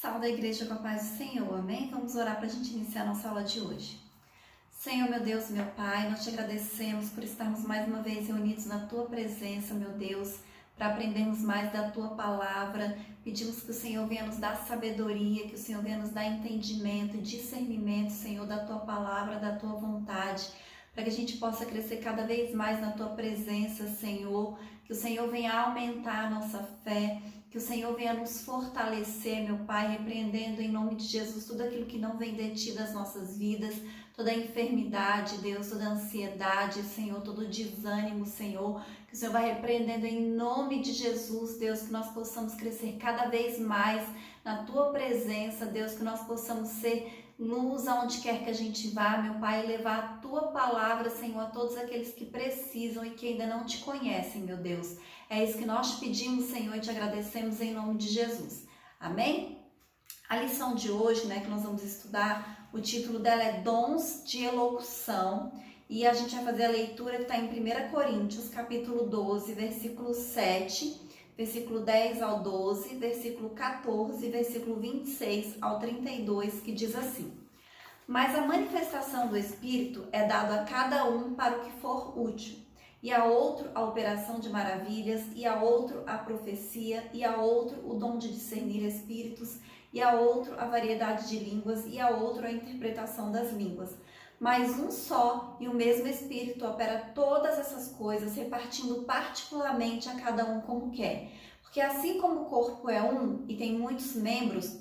Salve a igreja com a paz do Senhor, amém? Vamos orar para a gente iniciar a nossa aula de hoje. Senhor, meu Deus, meu Pai, nós te agradecemos por estarmos mais uma vez reunidos na Tua presença, meu Deus, para aprendermos mais da Tua palavra. Pedimos que o Senhor venha nos dar sabedoria, que o Senhor venha nos dar entendimento, discernimento, Senhor, da Tua palavra, da Tua vontade, para que a gente possa crescer cada vez mais na Tua presença, Senhor, que o Senhor venha aumentar a nossa fé, que o Senhor venha nos fortalecer, meu Pai, repreendendo em nome de Jesus tudo aquilo que não vem de Ti das nossas vidas, toda a enfermidade, Deus, toda a ansiedade, Senhor, todo o desânimo, Senhor, que o Senhor vai repreendendo em nome de Jesus, Deus, que nós possamos crescer cada vez mais na Tua presença, Deus, que nós possamos ser luz aonde quer que a gente vá, meu Pai, e levar a Tua palavra, Senhor, a todos aqueles que precisam e que ainda não Te conhecem, meu Deus. É isso que nós te pedimos, Senhor, e te agradecemos em nome de Jesus. Amém? A lição de hoje, né, que nós vamos estudar, o título dela é Dons de Elocução, e a gente vai fazer a leitura que está em 1 Coríntios, capítulo 12, versículo 7, versículo 10 ao 12, versículo 14, versículo 26 ao 32, que diz assim: Mas a manifestação do Espírito é dada a cada um para o que for útil, e a outro a operação de maravilhas, e a outro a profecia, e a outro o dom de discernir espíritos, e a outro a variedade de línguas, e a outro a interpretação das línguas. Mas um só e o mesmo Espírito opera todas essas coisas, repartindo particularmente a cada um como quer. Porque assim como o corpo é um e tem muitos membros,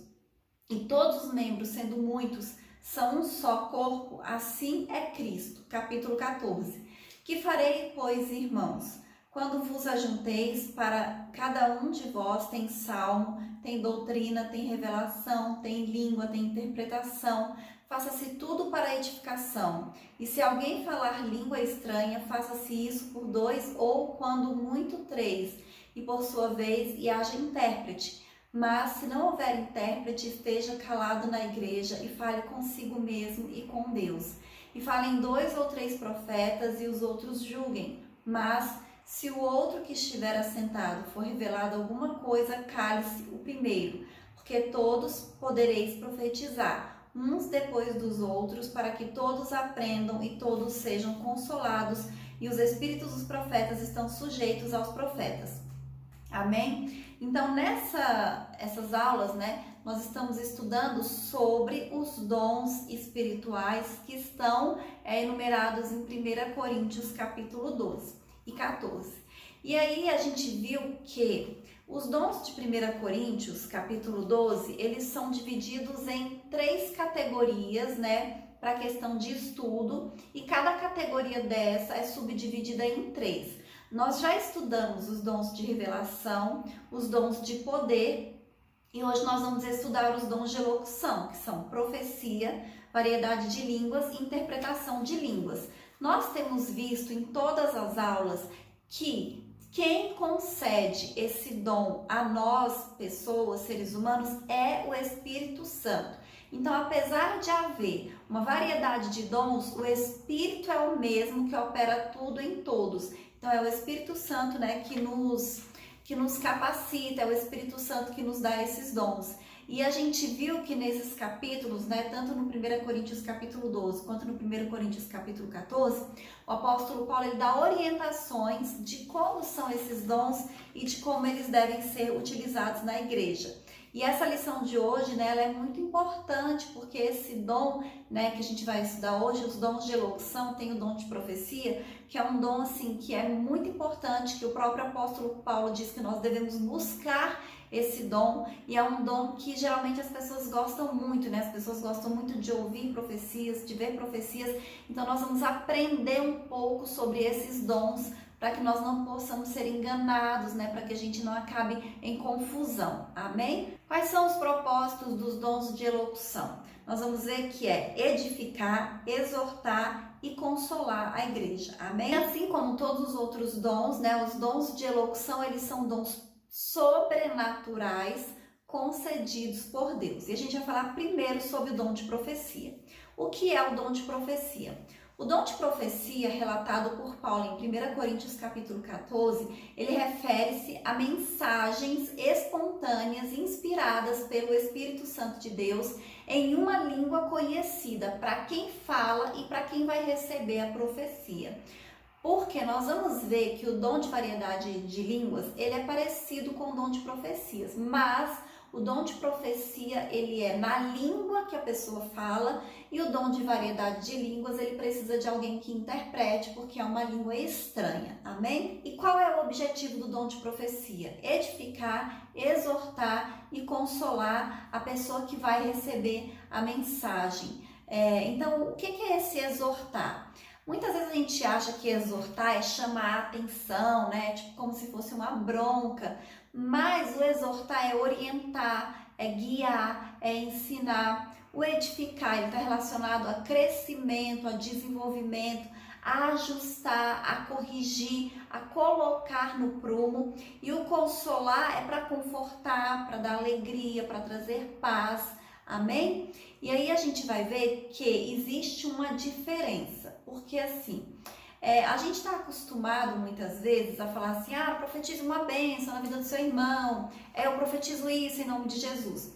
e todos os membros, sendo muitos, são um só corpo, assim é Cristo. Capítulo 14. Que farei, pois, irmãos? Quando vos ajunteis, para cada um de vós tem salmo, tem doutrina, tem revelação, tem língua, tem interpretação. Faça-se tudo para edificação. E se alguém falar língua estranha, faça-se isso por 2 ou, quando muito, 3, e por sua vez, e haja intérprete. Mas, se não houver intérprete, esteja calado na igreja e fale consigo mesmo e com Deus. E falem 2 ou 3 profetas, e os outros julguem. Mas, se o outro que estiver assentado for revelado alguma coisa, cale-se o primeiro, porque todos podereis profetizar, uns depois dos outros, para que todos aprendam e todos sejam consolados, e os espíritos dos profetas estão sujeitos aos profetas. Amém? Então, essas aulas, né, nós estamos estudando sobre os dons espirituais que estão enumerados em 1 Coríntios capítulo 12 e 14. E aí a gente viu que os dons de 1 Coríntios capítulo 12, eles são divididos em 3 categorias, né, para a questão de estudo, e cada categoria dessa é subdividida em 3. Nós já estudamos os dons de revelação, os dons de poder, e hoje nós vamos estudar os dons de elocução, que são profecia, variedade de línguas e interpretação de línguas. Nós temos visto em todas as aulas que quem concede esse dom a nós, pessoas, seres humanos, é o Espírito Santo. Então, apesar de haver uma variedade de dons, o Espírito é o mesmo que opera tudo em todos. Então, é o Espírito Santo, né, que nos capacita, é o Espírito Santo que nos dá esses dons. E a gente viu que nesses capítulos, né, tanto no 1 Coríntios capítulo 12, quanto no 1 Coríntios capítulo 14, o apóstolo Paulo ele dá orientações de como são esses dons e de como eles devem ser utilizados na igreja. E essa lição de hoje, né, ela é muito importante, porque esse dom, né, que a gente vai estudar hoje, os dons de elocução, tem o dom de profecia, que é um dom assim que é muito importante, que o próprio apóstolo Paulo diz que nós devemos buscar esse dom, e é um dom que geralmente as pessoas gostam muito, né? As pessoas gostam muito de ouvir profecias, de ver profecias, então nós vamos aprender um pouco sobre esses dons, para que nós não possamos ser enganados, né? Para que a gente não acabe em confusão, amém? Quais são os propósitos dos dons de elocução? Nós vamos ver que é edificar, exortar e consolar a igreja, amém? Assim como todos os outros dons, né? Os dons de elocução, eles são dons sobrenaturais concedidos por Deus. E a gente vai falar primeiro sobre o dom de profecia. O que é o dom de profecia? O dom de profecia, relatado por Paulo em 1 Coríntios capítulo 14, ele refere-se a mensagens espontâneas inspiradas pelo Espírito Santo de Deus em uma língua conhecida para quem fala e para quem vai receber a profecia. Porque nós vamos ver que o dom de variedade de línguas, ele é parecido com o dom de profecias, mas o dom de profecia, ele é na língua que a pessoa fala, e o dom de variedade de línguas, ele precisa de alguém que interprete, porque é uma língua estranha, amém? E qual é o objetivo do dom de profecia? Edificar, exortar e consolar a pessoa que vai receber a mensagem. Então, o que é esse exortar? Muitas vezes a gente acha que exortar é chamar a atenção, né? Tipo, como se fosse uma bronca. Mas o exortar é orientar, é guiar, é ensinar. O edificar, ele está relacionado a crescimento, a desenvolvimento, a ajustar, a corrigir, a colocar no prumo. E o consolar é para confortar, para dar alegria, para trazer paz. Amém? E aí a gente vai ver que existe uma diferença, porque assim, a gente está acostumado muitas vezes a falar assim, eu profetizo uma bênção na vida do seu irmão, eu profetizo isso em nome de Jesus.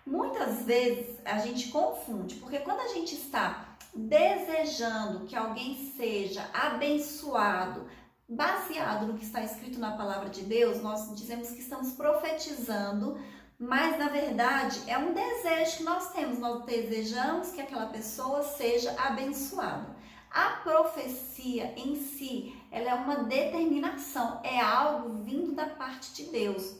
Muitas vezes a gente confunde, porque quando a gente está desejando que alguém seja abençoado, baseado no que está escrito na palavra de Deus, nós dizemos que estamos profetizando, mas na verdade é um desejo que nós temos, nós desejamos que aquela pessoa seja abençoada. A profecia em si, ela é uma determinação, é algo vindo da parte de Deus.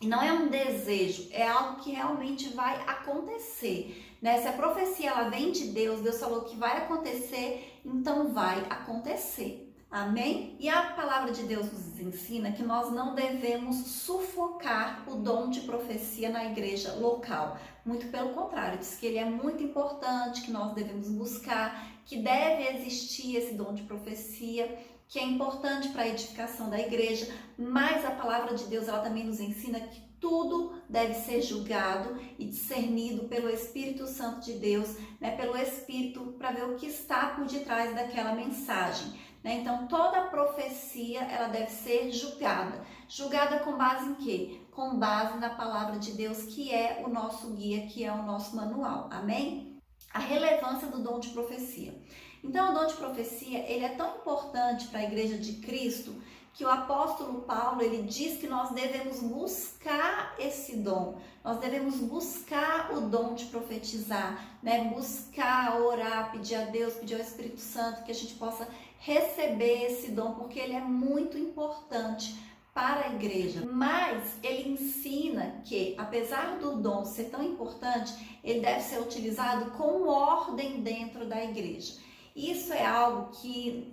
E não é um desejo, é algo que realmente vai acontecer, né? Se a profecia ela vem de Deus, Deus falou que vai acontecer, então vai acontecer. Amém? E a palavra de Deus nos ensina que nós não devemos sufocar o dom de profecia na igreja local. Muito pelo contrário, diz que ele é muito importante, que nós devemos buscar, que deve existir esse dom de profecia, que é importante para a edificação da igreja, mas a palavra de Deus ela também nos ensina que tudo deve ser julgado e discernido pelo Espírito Santo de Deus, né, pelo Espírito, para ver o que está por detrás daquela mensagem. Então, toda profecia ela deve ser julgada. Julgada com base em quê? Com base na palavra de Deus, que é o nosso guia, que é o nosso manual. Amém? A relevância do dom de profecia. Então, o dom de profecia ele é tão importante para a Igreja de Cristo que o apóstolo Paulo ele diz que nós devemos buscar esse dom. Nós devemos buscar o dom de profetizar, né? Buscar, orar, pedir a Deus, pedir ao Espírito Santo que a gente possa receber esse dom, porque ele é muito importante para a igreja. Mas ele ensina que, apesar do dom ser tão importante, ele deve ser utilizado com ordem dentro da igreja. Isso é algo que,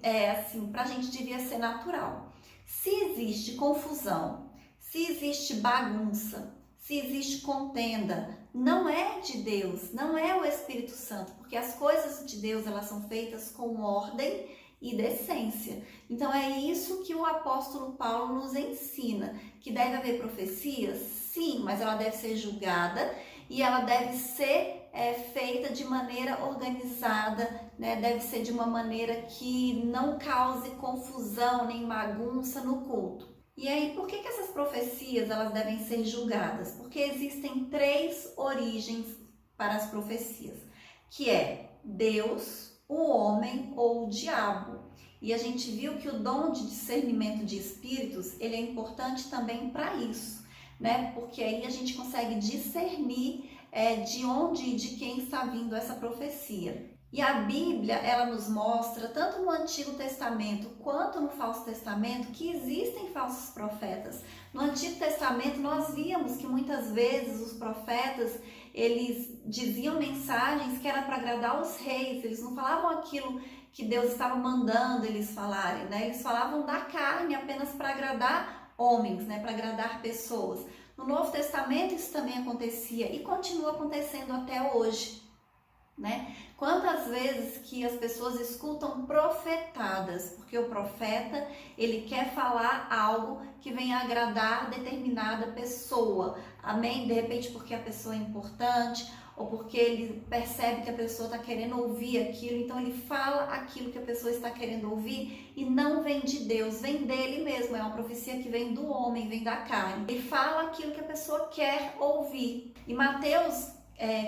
para a gente devia ser natural. Se existe confusão, se existe bagunça, se existe contenda, não é de Deus, não é o Espírito Santo, porque as coisas de Deus elas são feitas com ordem e decência. Então é isso que o apóstolo Paulo nos ensina, que deve haver profecias, sim, mas ela deve ser julgada e ela deve ser feita de maneira organizada, né? Deve ser de uma maneira que não cause confusão nem bagunça no culto. E aí, por que essas profecias elas devem ser julgadas? Porque existem 3 origens para as profecias, que é Deus, o homem ou o diabo. E a gente viu que o dom de discernimento de espíritos, ele é importante também para isso, né? Porque aí a gente consegue discernir de onde e de quem está vindo essa profecia. E a Bíblia, ela nos mostra, tanto no Antigo Testamento quanto no Falso Testamento, que existem falsos profetas. No Antigo Testamento, nós víamos que muitas vezes os profetas, eles diziam mensagens que era para agradar os reis, eles não falavam aquilo que Deus estava mandando eles falarem, né? Eles falavam da carne apenas para agradar homens, né? Para agradar pessoas. No Novo Testamento isso também acontecia e continua acontecendo até hoje. né? Quantas vezes que as pessoas escutam profetadas, porque o profeta, ele quer falar algo que venha agradar determinada pessoa, amém? De repente porque a pessoa é importante, ou porque ele percebe que a pessoa está querendo ouvir aquilo, então ele fala aquilo que a pessoa está querendo ouvir e não vem de Deus, vem dele mesmo, é uma profecia que vem do homem, vem da carne. Ele fala aquilo que a pessoa quer ouvir. E Mateus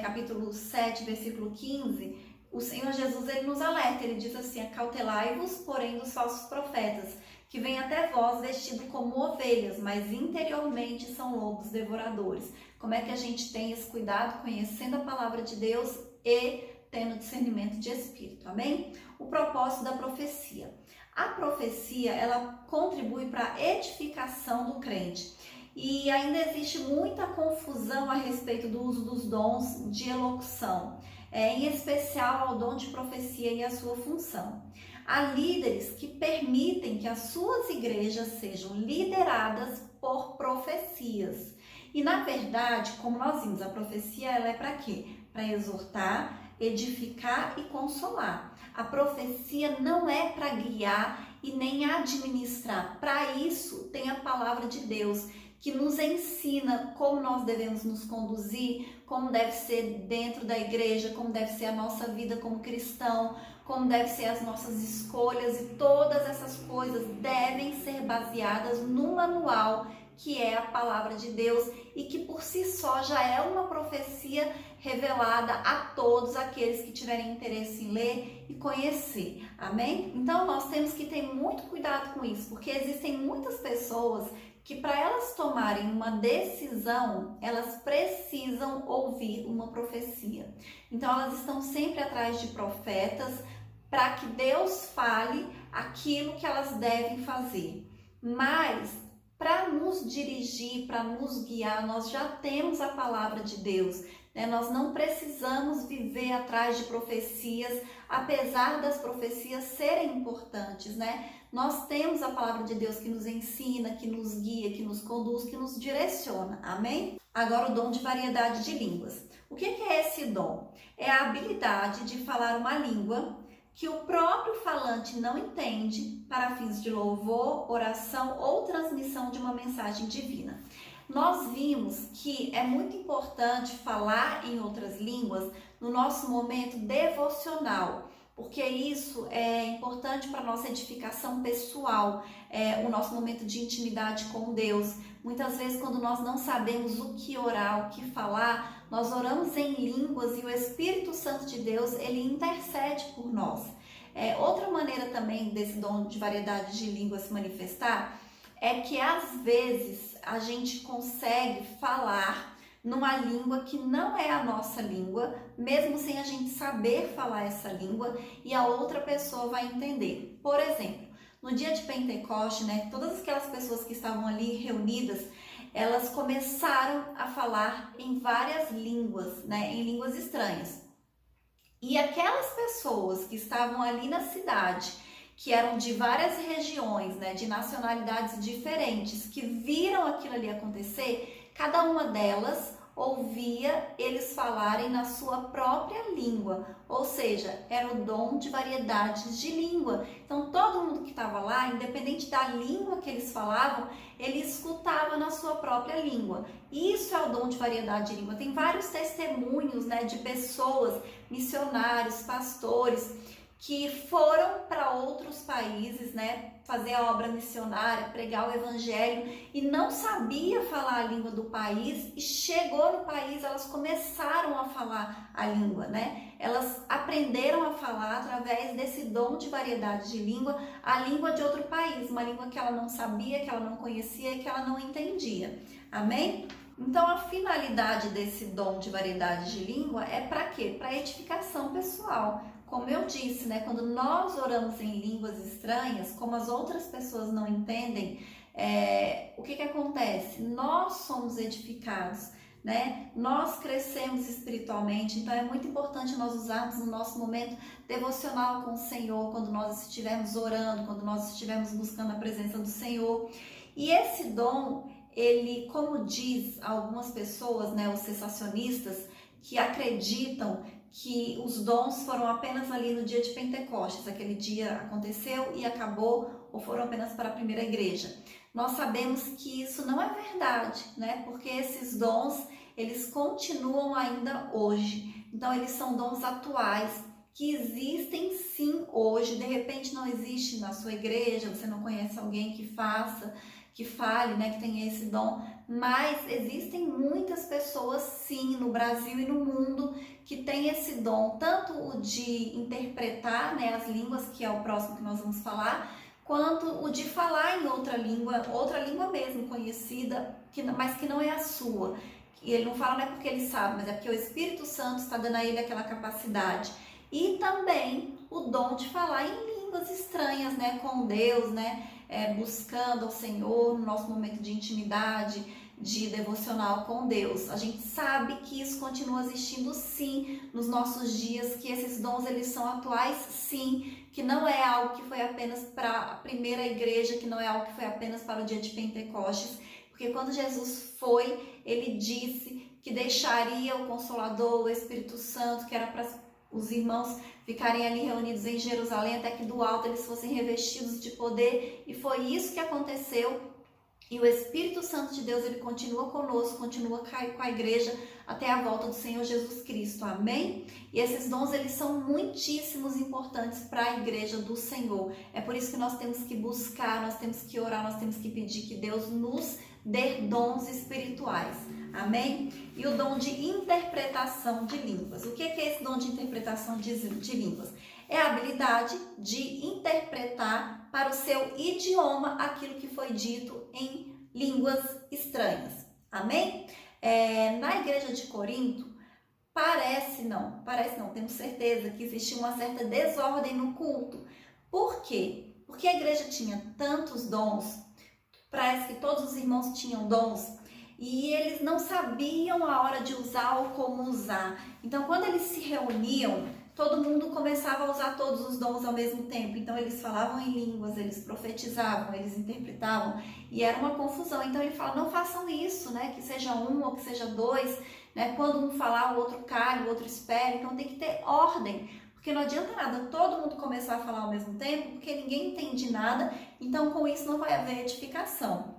capítulo 7, versículo 15, o Senhor Jesus ele nos alerta, ele diz assim: acautelai-vos, porém, dos falsos profetas, que vêm até vós vestidos como ovelhas, mas interiormente são lobos devoradores. Como é que a gente tem esse cuidado conhecendo a palavra de Deus e tendo discernimento de espírito, amém? O propósito da profecia. A profecia, ela contribui para a edificação do crente. E ainda existe muita confusão a respeito do uso dos dons de elocução, em especial ao dom de profecia e a sua função. Há líderes que permitem que as suas igrejas sejam lideradas por profecias. E na verdade, como nós vimos, a profecia ela é para quê? Para exortar, edificar e consolar. A profecia não é para guiar e nem administrar. Para isso tem a palavra de Deus, que nos ensina como nós devemos nos conduzir, como deve ser dentro da igreja, como deve ser a nossa vida como cristão, como devem ser as nossas escolhas, e todas essas coisas devem ser baseadas no manual que é a palavra de Deus e que por si só já é uma profecia revelada a todos aqueles que tiverem interesse em ler e conhecer, amém? Então nós temos que ter muito cuidado com isso, porque existem muitas pessoas que para elas tomarem uma decisão, elas precisam ouvir uma profecia. Então elas estão sempre atrás de profetas para que Deus fale aquilo que elas devem fazer. Mas para nos dirigir, para nos guiar, nós já temos a palavra de Deus, né? Nós não precisamos viver atrás de profecias, apesar das profecias serem importantes, né? Nós temos a palavra de Deus que nos ensina, que nos guia, que nos conduz, que nos direciona, amém? Agora o dom de variedade de línguas. O que é esse dom? É a habilidade de falar uma língua que o próprio falante não entende para fins de louvor, oração ou transmissão de uma mensagem divina. Nós vimos que é muito importante falar em outras línguas no nosso momento devocional, porque isso é importante para a nossa edificação pessoal, o nosso momento de intimidade com Deus. Muitas vezes, quando nós não sabemos o que orar, o que falar, nós oramos em línguas e o Espírito Santo de Deus, ele intercede por nós. Outra maneira também desse dom de variedade de línguas se manifestar é que às vezes a gente consegue falar numa língua que não é a nossa língua, mesmo sem a gente saber falar essa língua, e a outra pessoa vai entender. Por exemplo, no dia de Pentecoste, né, todas aquelas pessoas que estavam ali reunidas, elas começaram a falar em várias línguas, né, em línguas estranhas. E aquelas pessoas que estavam ali na cidade, que eram de várias regiões, né, de nacionalidades diferentes, que viram aquilo ali acontecer, cada uma delas ouvia eles falarem na sua própria língua, ou seja, era o dom de variedades de língua. Então todo mundo que estava lá, independente da língua que eles falavam, ele escutava na sua própria língua. Isso é o dom de variedade de língua. Tem vários testemunhos, né, de pessoas, missionários, pastores, que foram para outros países, né, fazer a obra missionária, pregar o evangelho, e não sabia falar a língua do país, e chegou no país, elas começaram a falar a língua, né? Elas aprenderam a falar através desse dom de variedade de língua, a língua de outro país, uma língua que ela não sabia, que ela não conhecia e que ela não entendia. Amém? Então a finalidade desse dom de variedade de língua é para quê? Para edificação pessoal. Como eu disse, né, quando nós oramos em línguas estranhas, como as outras pessoas não entendem, o que acontece? Nós somos edificados, né? Nós crescemos espiritualmente, então é muito importante nós usarmos no nosso momento devocional com o Senhor, quando nós estivermos orando, quando nós estivermos buscando a presença do Senhor. E esse dom, ele, como diz algumas pessoas, né, os cessacionistas, que acreditam que os dons foram apenas ali no dia de Pentecostes, aquele dia aconteceu e acabou, ou foram apenas para a primeira igreja. Nós sabemos que isso não é verdade, né? Porque esses dons, eles continuam ainda hoje. Então, eles são dons atuais, que existem sim hoje. De repente não existe na sua igreja, você não conhece alguém que faça, que fale, né, que tenha esse dom, mas existem muitas pessoas sim no Brasil e no mundo que têm esse dom, tanto o de interpretar, né, as línguas, que é o próximo que nós vamos falar, quanto o de falar em outra língua mesmo conhecida, mas que não é a sua. E ele não fala não é porque ele sabe, mas é porque o Espírito Santo está dando a ele aquela capacidade. E também o dom de falar em línguas estranhas, né, com Deus, né, buscando ao Senhor no nosso momento de intimidade, de devocional com Deus. A gente sabe que isso continua existindo sim nos nossos dias, que esses dons eles são atuais sim, que não é algo que foi apenas para a primeira igreja, que não é algo que foi apenas para o dia de Pentecostes, porque quando Jesus foi, ele disse que deixaria o Consolador, o Espírito Santo, que era para os irmãos ficarem ali reunidos em Jerusalém, até que do alto eles fossem revestidos de poder, e foi isso que aconteceu. E o Espírito Santo de Deus, ele continua conosco, continua com a igreja até a volta do Senhor Jesus Cristo, amém? E esses dons, eles são muitíssimos importantes para a igreja do Senhor. É por isso que nós temos que buscar, nós temos que orar, nós temos que pedir que Deus nos dê dons espirituais, amém? E o dom de interpretação de línguas. O que é esse dom de interpretação de línguas? É a habilidade de interpretar para o seu idioma aquilo que foi dito em línguas estranhas, amém? Na igreja de Corinto, parece não, temos certeza que existia uma certa desordem no culto. Por quê? Porque a igreja tinha tantos dons, parece que todos os irmãos tinham dons, e eles não sabiam a hora de usar ou como usar. Então, quando eles se reuniam, todo mundo começava a usar todos os dons ao mesmo tempo. Então, eles falavam em línguas, eles profetizavam, eles interpretavam, e era uma confusão. Então, ele fala, não façam isso, né? Que seja um ou que seja dois, né? Quando um falar, o outro cale, o outro espere. Então, tem que ter ordem, porque não adianta nada todo mundo começar a falar ao mesmo tempo, porque ninguém entende nada. Então, com isso, não vai haver edificação.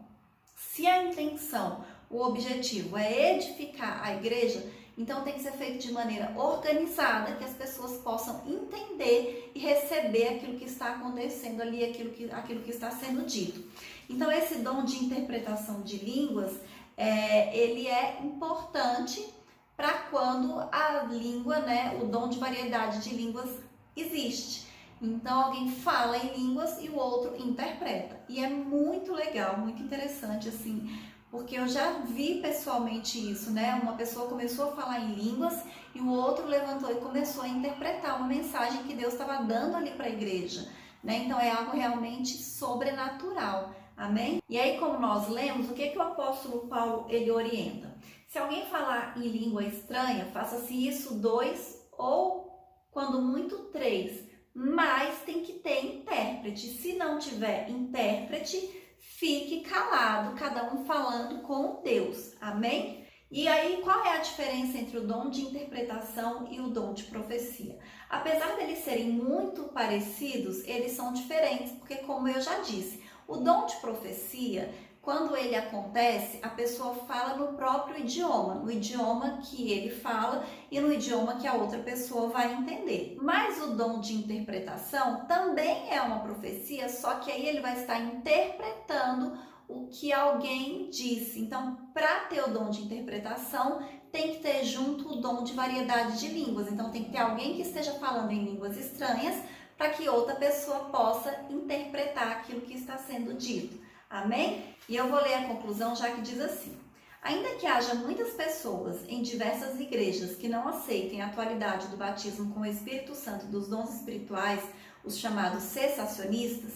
Se a intenção, o objetivo é edificar a igreja, então tem que ser feito de maneira organizada, que as pessoas possam entender e receber aquilo que está acontecendo ali, aquilo que está sendo dito. Então esse dom de interpretação de línguas, ele é importante para quando a língua, né, o dom de variedade de línguas existe. Então alguém fala em línguas e o outro interpreta. E é muito legal, muito interessante assim, porque eu já vi pessoalmente isso, né? Uma pessoa começou a falar em línguas e o outro levantou e começou a interpretar uma mensagem que Deus estava dando ali para a igreja, né? Então é algo realmente sobrenatural, amém? E aí, como nós lemos, o que o apóstolo Paulo ele orienta? Se alguém falar em língua estranha, faça-se isso 2 ou, quando muito, 3, mas tem que ter intérprete. Se não tiver intérprete, fique calado, cada um falando com Deus, amém? E aí, qual é a diferença entre o dom de interpretação e o dom de profecia? Apesar deles serem muito parecidos, eles são diferentes, porque como eu já disse, o dom de profecia, quando ele acontece, a pessoa fala no próprio idioma, no idioma que ele fala e no idioma que a outra pessoa vai entender. Mas o dom de interpretação também é uma profecia, só que aí ele vai estar interpretando o que alguém disse. Então, para ter o dom de interpretação, tem que ter junto o dom de variedade de línguas. Então, tem que ter alguém que esteja falando em línguas estranhas para que outra pessoa possa interpretar aquilo que está sendo dito. Amém? E eu vou ler a conclusão, já que diz assim: ainda que haja muitas pessoas em diversas igrejas que não aceitem a atualidade do batismo com o Espírito Santo e dos dons espirituais, os chamados cessacionistas,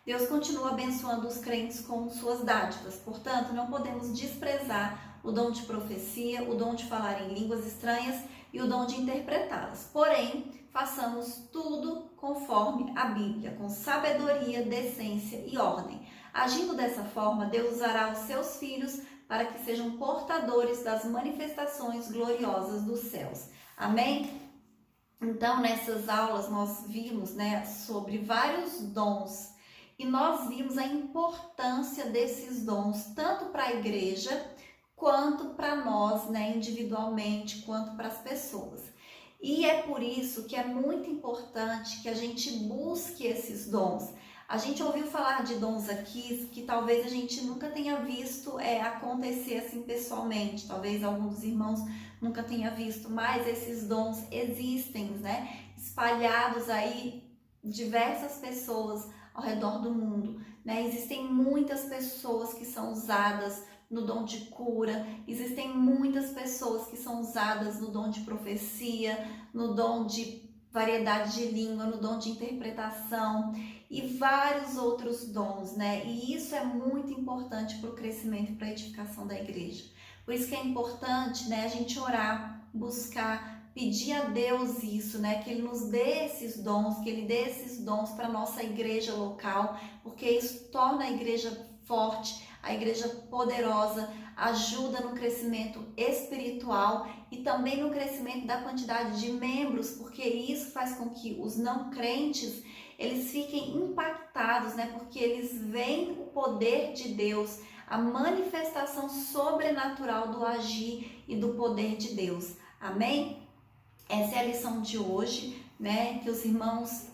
Deus continua abençoando os crentes com suas dádivas. Portanto, não podemos desprezar o dom de profecia, o dom de falar em línguas estranhas e o dom de interpretá-las. Porém, façamos tudo conforme a Bíblia, com sabedoria, decência e ordem. Agindo dessa forma, Deus usará os seus filhos para que sejam portadores das manifestações gloriosas dos céus. Amém? Então, nessas aulas nós vimos, né, sobre vários dons e nós vimos a importância desses dons tanto para a igreja quanto para nós, né, individualmente, quanto para as pessoas. E é por isso que é muito importante que a gente busque esses dons. A gente ouviu falar de dons aqui que talvez a gente nunca tenha visto acontecer assim pessoalmente, talvez algum dos irmãos nunca tenha visto, mas esses dons existem, né? Espalhados aí, diversas pessoas ao redor do mundo, né? Existem muitas pessoas que são usadas no dom de cura, existem muitas pessoas que são usadas no dom de profecia, no dom de variedade de língua, no dom de interpretação e vários outros dons, né? E isso é muito importante para o crescimento e para a edificação da igreja. Por isso que é importante, né, a gente orar, buscar, pedir a Deus isso, né, que Ele nos dê esses dons, que Ele dê esses dons para a nossa igreja local, porque isso torna a igreja forte, a igreja poderosa, ajuda no crescimento espiritual e também no crescimento da quantidade de membros, porque isso faz com que os não crentes, eles fiquem impactados, né, porque eles veem o poder de Deus, a manifestação sobrenatural do agir e do poder de Deus. Amém? Essa é a lição de hoje, né? Que os irmãos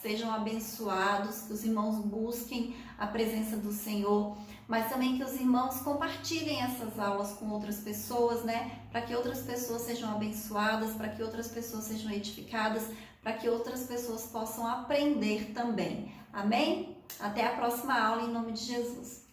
sejam abençoados, que os irmãos busquem a presença do Senhor, mas também que os irmãos compartilhem essas aulas com outras pessoas, né? Para que outras pessoas sejam abençoadas, para que outras pessoas sejam edificadas, para que outras pessoas possam aprender também. Amém? Até a próxima aula, em nome de Jesus.